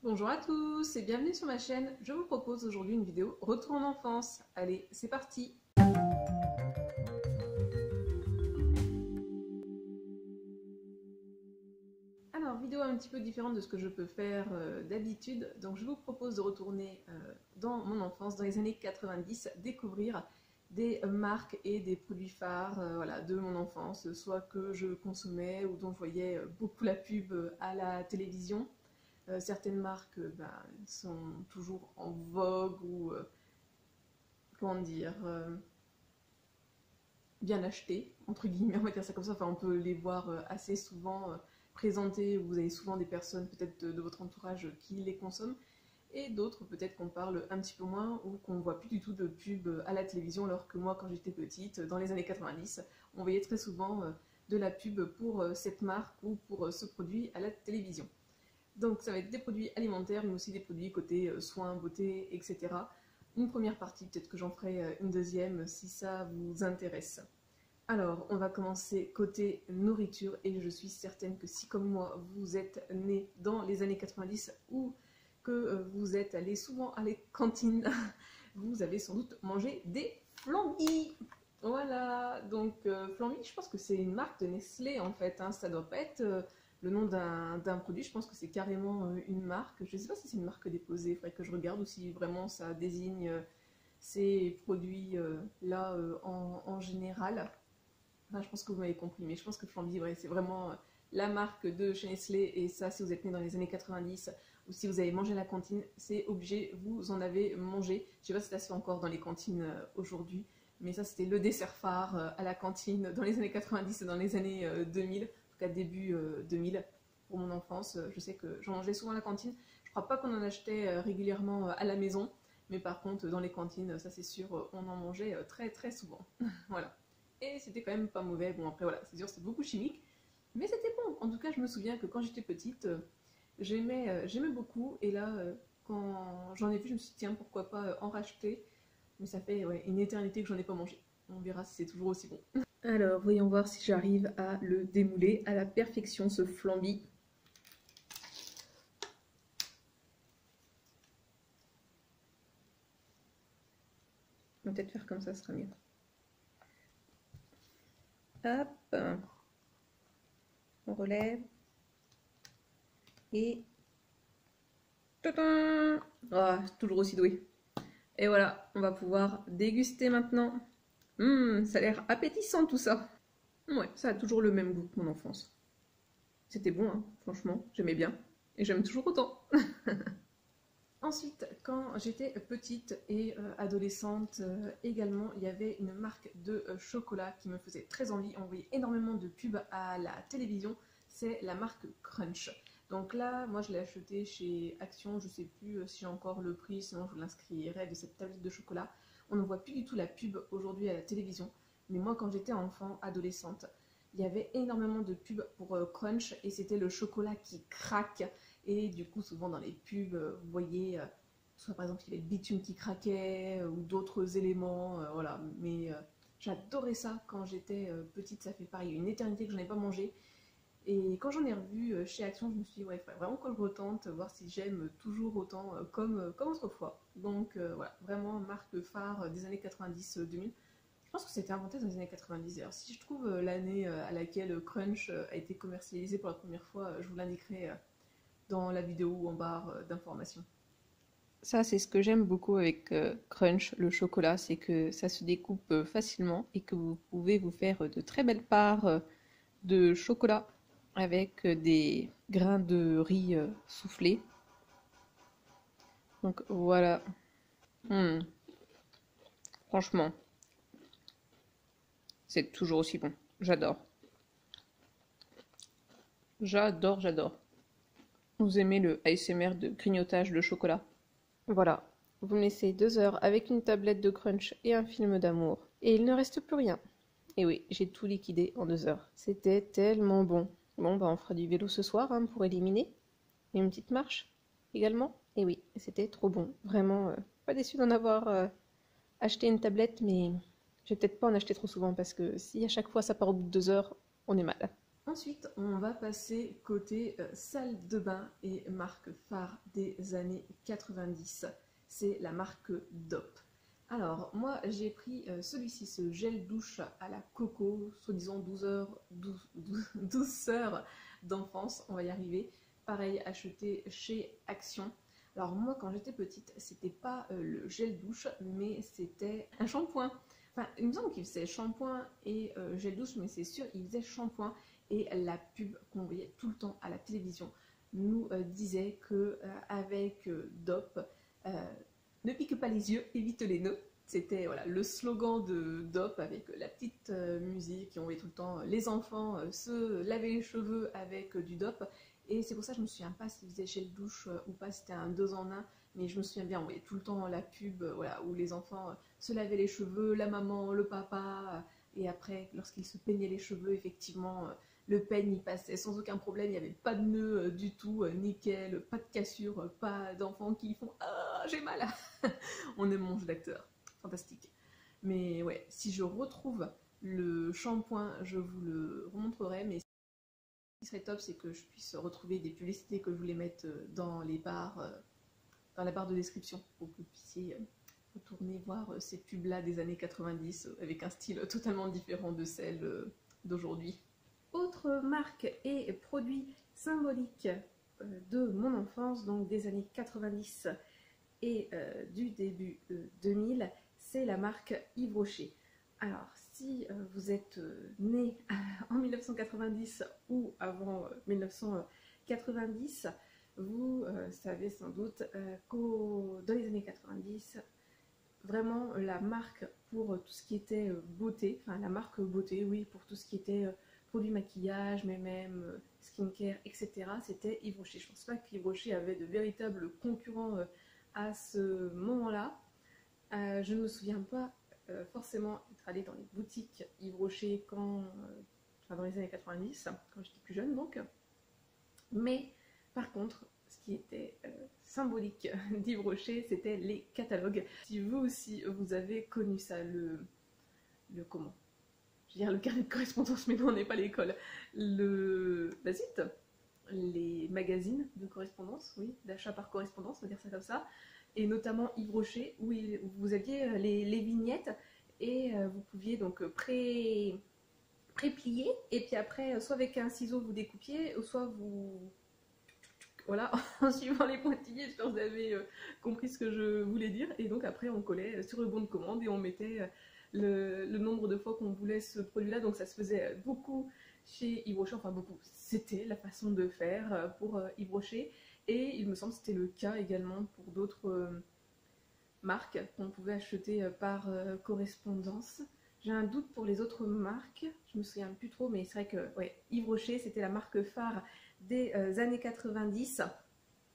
Bonjour à tous et bienvenue sur ma chaîne. Je vous propose aujourd'hui une vidéo retour en enfance. Allez, c'est parti! Alors, vidéo un petit peu différente de ce que je peux faire d'habitude. Donc, je vous propose de retourner dans mon enfance, dans les années 90, découvrir des marques et des produits phares voilà, de mon enfance, soit que je consommais ou dont je voyais beaucoup la pub à la télévision. Certaines marques sont toujours en vogue ou, comment dire, bien achetées, entre guillemets, on va dire ça comme ça. Enfin, on peut les voir assez souvent présentés, vous avez souvent des personnes peut-être de votre entourage qui les consomment, et d'autres peut-être qu'on parle un petit peu moins ou qu'on voit plus du tout de pub à la télévision, alors que moi, quand j'étais petite, dans les années 90, on voyait très souvent de la pub pour cette marque ou pour ce produit à la télévision. Donc ça va être des produits alimentaires, mais aussi des produits côté soins, beauté, etc. Une première partie, peut-être que j'en ferai une deuxième si ça vous intéresse. Alors, on va commencer côté nourriture, et je suis certaine que si comme moi, vous êtes né dans les années 90 ou que vous êtes allé souvent à les cantines, vous avez sans doute mangé des flambis. Voilà, donc Flamby, je pense que c'est une marque de Nestlé en fait, hein. Ça doit pas être le nom d'un produit, je pense que c'est carrément une marque. Je sais pas si c'est une marque déposée, il faudrait que je regarde, ou si vraiment ça désigne ces produits là en général. Enfin, je pense que vous m'avez compris, mais je pense que Flamby, ouais, c'est vraiment la marque de chez Nestlé, et ça, si vous êtes né dans les années 90 ou si vous avez mangé à la cantine, c'est obligé, vous en avez mangé. Je sais pas si ça se fait encore dans les cantines aujourd'hui, mais ça, c'était le dessert phare à la cantine dans les années 90 et dans les années 2000, en tout cas début 2000, pour mon enfance. Je sais que j'en mangeais souvent à la cantine. Je crois pas qu'on en achetait régulièrement à la maison, mais par contre, dans les cantines, ça c'est sûr, on en mangeait très très souvent. Voilà. Et c'était quand même pas mauvais. Bon, après voilà, c'est sûr, c'est beaucoup chimique, mais c'était bon. En tout cas, je me souviens que quand j'étais petite, j'aimais beaucoup, et là, quand j'en ai vu, je me suis dit, tiens, pourquoi pas en racheter, mais ça fait ouais, une éternité que j'en ai pas mangé. On verra si c'est toujours aussi bon. Alors, voyons voir si j'arrive à le démouler à la perfection, ce flambi. On va peut-être faire comme ça, ce sera mieux. Hop, on relève, et tadam! Ah, toujours aussi doué. Et voilà, on va pouvoir déguster maintenant. Ça a l'air appétissant tout ça. Ouais, ça a toujours le même goût que mon enfance. C'était bon, hein, franchement, j'aimais bien. Et j'aime toujours autant. Ensuite, quand j'étais petite et adolescente également, il y avait une marque de chocolat qui me faisait très envie. On voyait énormément de pubs à la télévision. C'est la marque Crunch. Donc là, moi je l'ai acheté chez Action. Je ne sais plus si j'ai encore le prix, sinon je vous l'inscrirai, de cette tablette de chocolat. On ne voit plus du tout la pub aujourd'hui à la télévision. Mais moi, quand j'étais enfant, adolescente, il y avait énormément de pubs pour Crunch, et c'était le chocolat qui craque. Et du coup, souvent dans les pubs, vous voyez, soit par exemple il y avait le bitume qui craquait ou d'autres éléments, voilà. Mais j'adorais ça quand j'étais petite, ça fait pareil, une éternité que je n'en ai pas mangé. Et quand j'en ai revu chez Action, je me suis dit, ouais, il faudrait vraiment que je retente, voir si j'aime toujours autant comme autrefois. Donc voilà, vraiment marque phare des années 90-2000. Je pense que c'était inventé dans les années 90. Alors si je trouve l'année à laquelle Crunch a été commercialisé pour la première fois, je vous l'indiquerai dans la vidéo ou en barre d'informations. Ça, c'est ce que j'aime beaucoup avec Crunch, le chocolat, c'est que ça se découpe facilement et que vous pouvez vous faire de très belles parts de chocolat avec des grains de riz soufflés. Donc voilà. Franchement, c'est toujours aussi bon. J'adore. J'adore, j'adore. Vous aimez le ASMR de grignotage de chocolat? Voilà. Vous me laissez 2 heures avec une tablette de Crunch et un film d'amour. Et il ne reste plus rien. Et oui, j'ai tout liquidé en 2 heures. C'était tellement bon. Bon, bah on fera du vélo ce soir hein, pour éliminer. Et une petite marche également. Et oui, c'était trop bon. Vraiment, pas déçu d'en avoir acheté une tablette, mais je vais peut-être pas en acheter trop souvent parce que si à chaque fois ça part au bout de 2 heures, on est mal. Ensuite, on va passer côté salle de bain et marque phare des années 90. C'est la marque DOP. Alors, moi, j'ai pris celui-ci, ce gel douche à la coco, soi-disant 12 heures d'enfance, on va y arriver. Pareil, acheté chez Action. Alors moi, quand j'étais petite, c'était pas le gel douche, mais c'était un shampoing. Enfin, il me semble qu'il faisait shampoing et gel douche, mais c'est sûr, il faisait shampoing. Et la pub qu'on voyait tout le temps à la télévision nous disait que avec DOP, ne pique pas les yeux, évite les nœuds. C'était voilà, le slogan de DOP avec la petite musique, et on voyait tout le temps les enfants se laver les cheveux avec du DOP. Et c'est pour ça que je me souviens pas s'ils faisaient gel douche ou pas, c'était un 2 en 1, mais je me souviens bien, on voyait tout le temps la pub voilà, où les enfants se lavaient les cheveux, la maman, le papa, et après, lorsqu'ils se peignaient les cheveux, effectivement, le peigne il passait sans aucun problème, il n'y avait pas de nœud du tout, nickel, pas de cassure, pas d'enfants qui font ah j'ai mal. On aime mon jeu d'acteur, fantastique. Mais ouais, si je retrouve le shampoing, je vous le remontrerai, mais ce qui serait top, c'est que je puisse retrouver des publicités que je voulais mettre dans les barres, dans la barre de description, pour que vous puissiez retourner voir ces pubs-là des années 90 avec un style totalement différent de celle d'aujourd'hui. Autre marque et produit symbolique de mon enfance, donc des années 90 et du début 2000, c'est la marque Yves Rocher. Alors, si vous êtes né en 1990 ou avant 1990, vous savez sans doute que dans les années 90, vraiment la marque pour tout ce qui était beauté, enfin la marque beauté, oui, pour tout ce qui était produits maquillage, mais même skincare, etc., c'était Yves Rocher. Je ne pense pas qu'Yves Rocher avait de véritables concurrents à ce moment-là. Je ne me souviens pas forcément être allée dans les boutiques Yves Rocher enfin dans les années 90, quand j'étais plus jeune donc. Mais par contre, ce qui était symbolique d'Yves Rocher, c'était les catalogues. Si vous aussi, vous avez connu ça, le comment, je veux dire le carnet de correspondance, mais non, on n'est pas à l'école. La suite, les magazines de correspondance, oui, d'achat par correspondance, on va dire ça comme ça, et notamment Yves Rocher, où vous aviez les vignettes, et vous pouviez donc pré-plier, et puis après, soit avec un ciseau vous découpiez, ou soit vous... Voilà, en suivant les pointillés, j'espère que vous avez compris ce que je voulais dire, et donc après on collait sur le bon de commande, et on mettait... Le nombre de fois qu'on voulait ce produit-là, donc ça se faisait beaucoup chez Yves Rocher, enfin beaucoup, c'était la façon de faire pour Yves Rocher, et il me semble que c'était le cas également pour d'autres marques qu'on pouvait acheter par correspondance. J'ai un doute pour les autres marques, je me souviens plus trop, mais c'est vrai que ouais, Yves Rocher c'était la marque phare des années 90.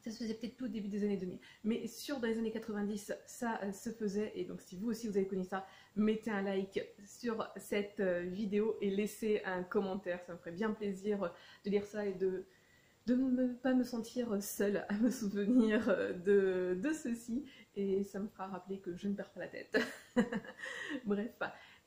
Ça se faisait peut-être tout au début des années 2000, mais sûr dans les années 90 ça se faisait, et donc si vous aussi vous avez connu ça, mettez un like sur cette vidéo et laissez un commentaire, ça me ferait bien plaisir de lire ça et de ne pas me sentir seule à me souvenir de ceci, et ça me fera rappeler que je ne perds pas la tête. Bref,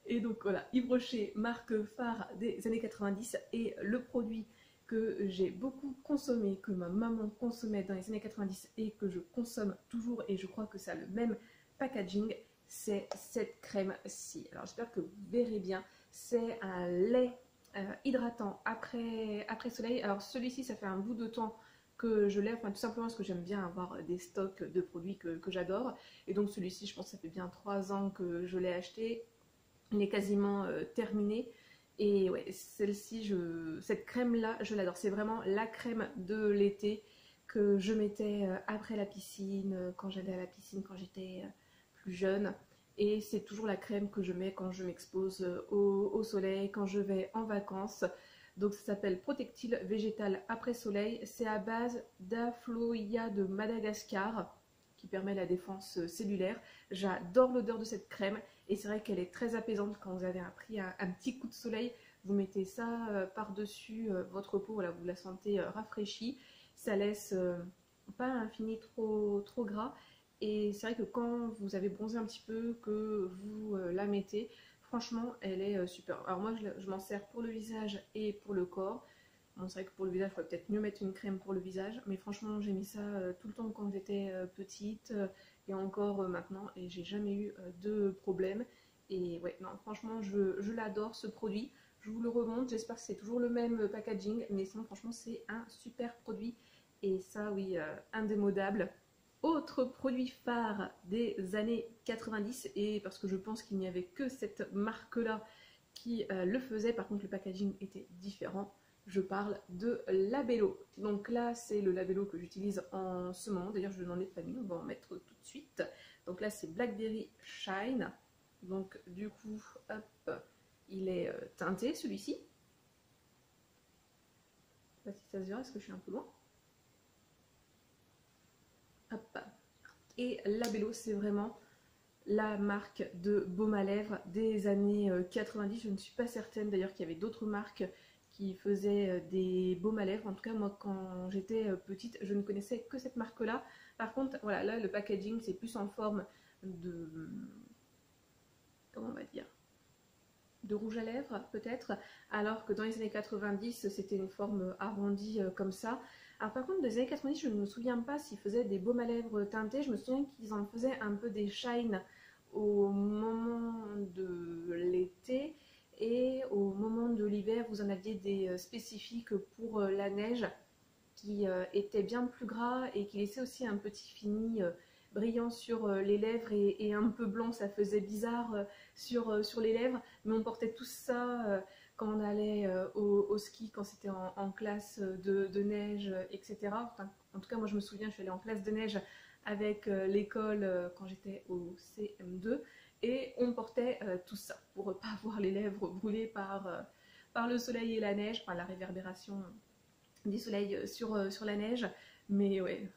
et donc voilà, Yves Rocher, marque phare des années 90, et le produit que j'ai beaucoup consommé, que ma maman consommait dans les années 90 et que je consomme toujours, et je crois que ça a le même packaging, c'est cette crème-ci. Alors j'espère que vous verrez bien, c'est un lait hydratant après soleil. Alors celui-ci, ça fait un bout de temps que je l'ai, enfin tout simplement parce que j'aime bien avoir des stocks de produits que j'adore, et donc celui-ci, je pense que ça fait bien 3 ans que je l'ai acheté, il est quasiment terminé. Et ouais, celle-ci, cette crème-là, je l'adore. C'est vraiment la crème de l'été que je mettais après la piscine, quand j'allais à la piscine, quand j'étais plus jeune. Et c'est toujours la crème que je mets quand je m'expose au soleil, quand je vais en vacances. Donc ça s'appelle Protectil Végétal après soleil. C'est à base d'Afloia de Madagascar, qui permet la défense cellulaire. J'adore l'odeur de cette crème, et c'est vrai qu'elle est très apaisante quand vous avez pris un petit coup de soleil. Vous mettez ça par-dessus votre peau, voilà, vous la sentez rafraîchie. Ça laisse pas un fini trop gras, et c'est vrai que quand vous avez bronzé un petit peu, que vous la mettez, franchement elle est super. Alors moi je m'en sers pour le visage et pour le corps. Bon, c'est vrai que pour le visage il faudrait peut-être mieux mettre une crème pour le visage, mais franchement j'ai mis ça tout le temps quand j'étais petite et encore maintenant, et j'ai jamais eu de problème. Et ouais, non, franchement je l'adore ce produit. Je vous le remonte, j'espère que c'est toujours le même packaging, mais sinon franchement c'est un super produit. Et ça oui, indémodable. Autre produit phare des années 90, et parce que je pense qu'il n'y avait que cette marque-là qui le faisait, par contre le packaging était différent, je parle de Labello. Donc là c'est le Labello que j'utilise en ce moment, d'ailleurs je n'en ai pas mis, on va en mettre tout de suite. Donc là c'est Blackberry Shine, donc du coup, hop, il est teinté celui-ci. Je sais pas si ça se verra, est-ce que je suis un peu loin? Hop. Et Labello, c'est vraiment la marque de baume à lèvres des années 90. Je ne suis pas certaine d'ailleurs qu'il y avait d'autres marques qui faisaient des baumes à lèvres. En tout cas, moi, quand j'étais petite, je ne connaissais que cette marque-là. Par contre, voilà, là, le packaging, c'est plus en forme de... Comment on va dire? De rouge à lèvres, peut-être. Alors que dans les années 90, c'était une forme arrondie comme ça. Alors par contre, dans les années 90, je ne me souviens pas s'ils faisaient des baumes à lèvres teintés. Je me souviens qu'ils en faisaient un peu des shine au moment de l'été. Et au moment de l'hiver, vous en aviez des spécifiques pour la neige qui étaient bien plus gras et qui laissaient aussi un petit fini brillant sur les lèvres et un peu blanc. Ça faisait bizarre sur les lèvres. Mais on portait tout ça quand on allait au ski, quand c'était en classe de neige, etc. Enfin, en tout cas, moi je me souviens, je suis allée en classe de neige avec l'école quand j'étais au CM2 et on portait tout ça pour ne pas avoir les lèvres brûlées par le soleil et la neige, par la réverbération du soleil sur la neige. Mais ouais,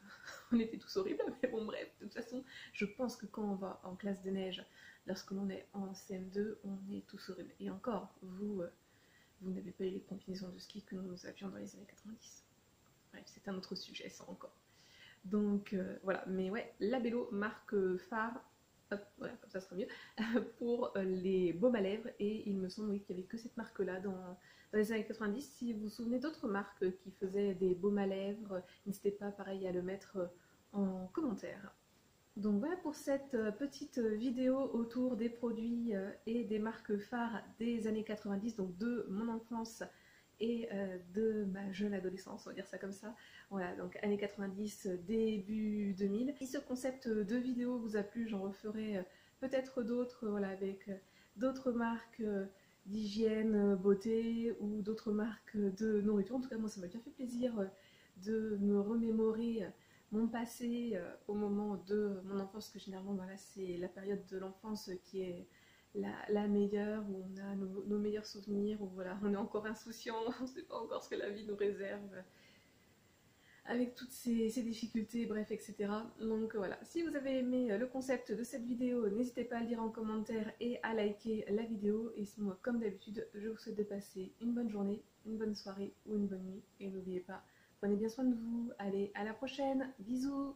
on était tous horribles, mais bon bref, de toute façon, je pense que quand on va en classe de neige, lorsque l'on est en CM2, on est tous horribles. Et encore, vous n'avez pas eu les combinaisons de ski que nous avions dans les années 90. Bref, c'est un autre sujet, ça encore. Donc voilà, mais ouais, Labello, marque phare, hop, voilà, comme ça sera mieux, pour les baumes à lèvres. Et il me semble oui, qu'il n'y avait que cette marque-là dans les années 90. Si vous vous souvenez d'autres marques qui faisaient des baumes à lèvres, n'hésitez pas pareil à le mettre en commentaire. Donc voilà pour cette petite vidéo autour des produits et des marques phares des années 90, donc de mon enfance et de ma jeune adolescence, on va dire ça comme ça. Voilà, donc années 90, début 2000. Si ce concept de vidéo vous a plu, j'en referai peut-être d'autres, voilà, avec d'autres marques d'hygiène, beauté ou d'autres marques de nourriture. En tout cas, moi, ça m'a bien fait plaisir de me remémorer mon passé au moment de mon enfance, que généralement, voilà, c'est la période de l'enfance qui est la meilleure, où on a nos meilleurs souvenirs, où voilà, on est encore insouciant, on ne sait pas encore ce que la vie nous réserve, avec toutes ces difficultés, bref, etc. Donc voilà, si vous avez aimé le concept de cette vidéo, n'hésitez pas à le dire en commentaire et à liker la vidéo. Et sinon, comme d'habitude, je vous souhaite de passer une bonne journée, une bonne soirée ou une bonne nuit. Et n'oubliez pas, prenez bien soin de vous. Allez, à la prochaine, bisous!